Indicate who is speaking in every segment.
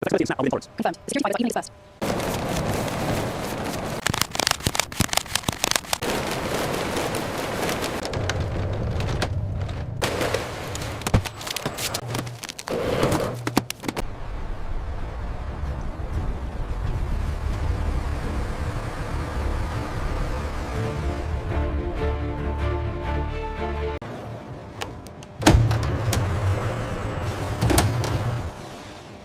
Speaker 1: The flexibility and snap are within tolerance.
Speaker 2: Confirmed.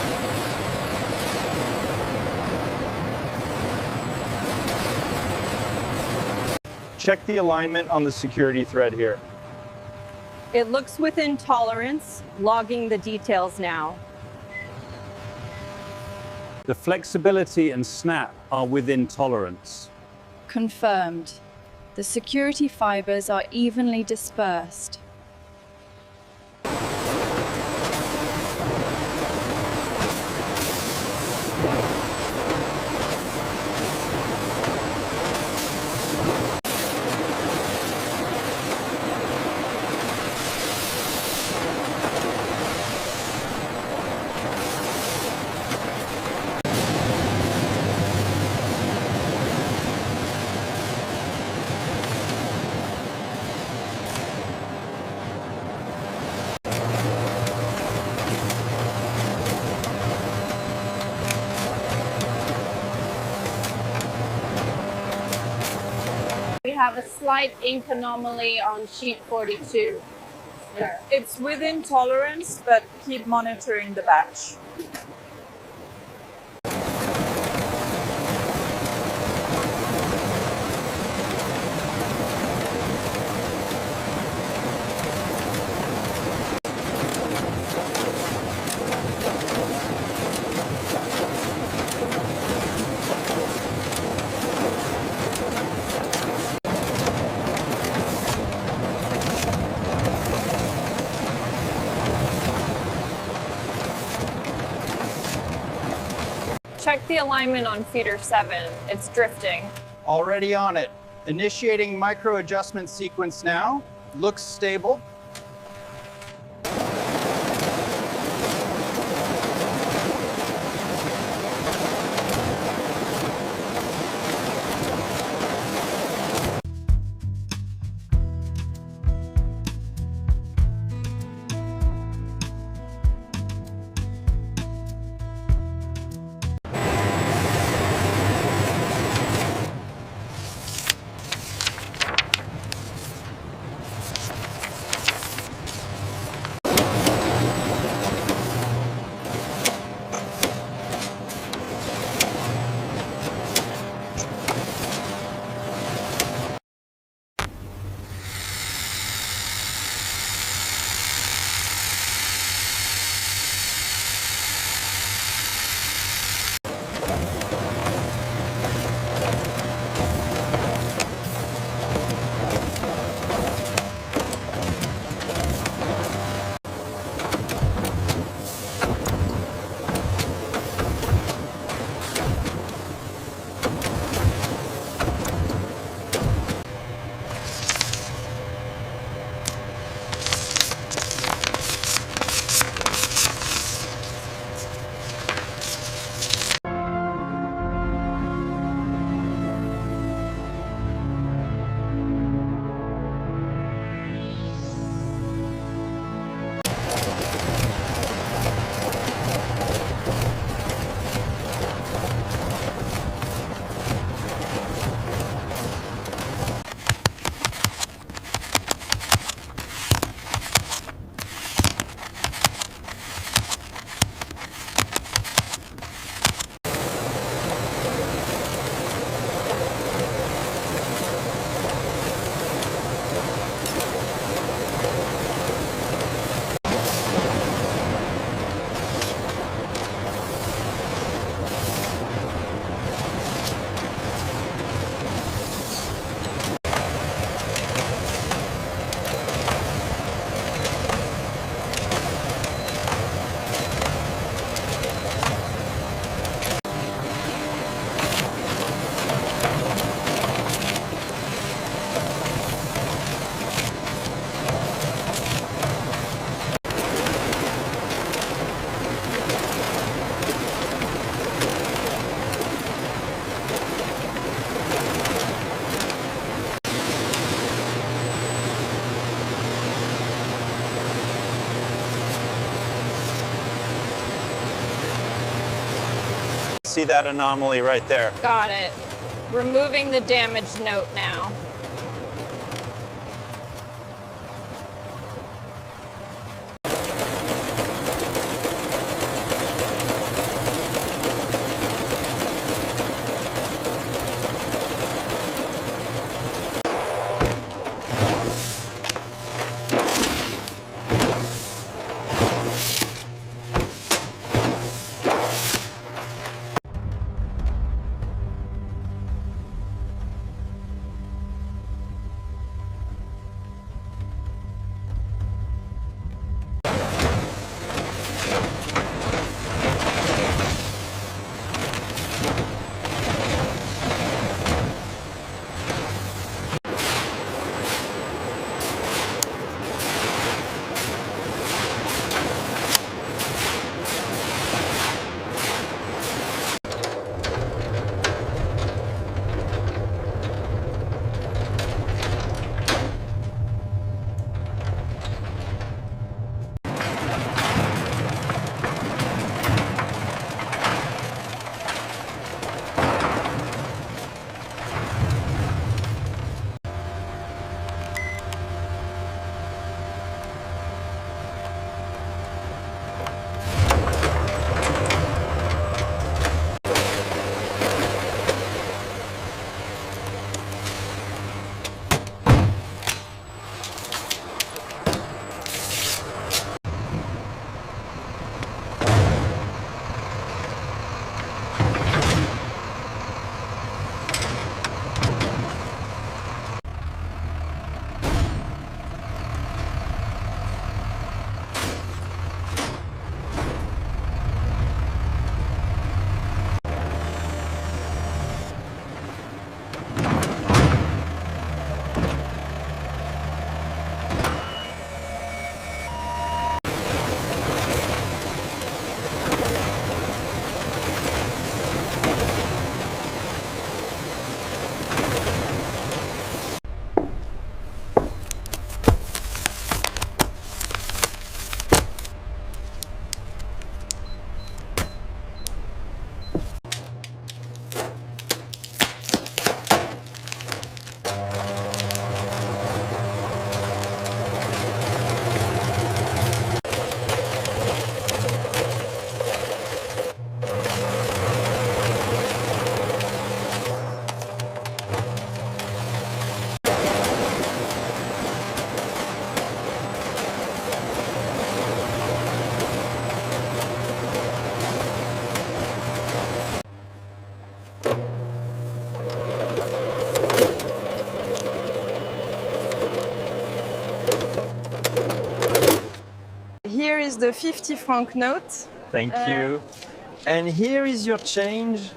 Speaker 2: The security fibers are evenly dispersed.
Speaker 3: Check the alignment on the security thread here.
Speaker 4: It looks within tolerance, logging the details now.
Speaker 1: The flexibility and snap are within tolerance.
Speaker 2: Confirmed. The security fibers are evenly dispersed.
Speaker 4: We have a slight ink anomaly on sheet 42.
Speaker 5: It's within tolerance, but keep monitoring the batch.
Speaker 4: Check the alignment on feeder 7. It's drifting.
Speaker 3: Already on it. Initiating micro adjustment sequence now. Looks stable. See that anomaly right there.
Speaker 4: Got it. Removing the damaged note now.
Speaker 6: Here is the 50 franc note.
Speaker 7: Thank you. And here is your change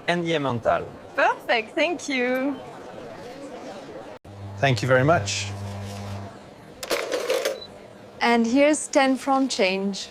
Speaker 7: and the emmental.
Speaker 6: Perfect, thank you.
Speaker 3: Thank you very much.
Speaker 8: And here's 10 franc change.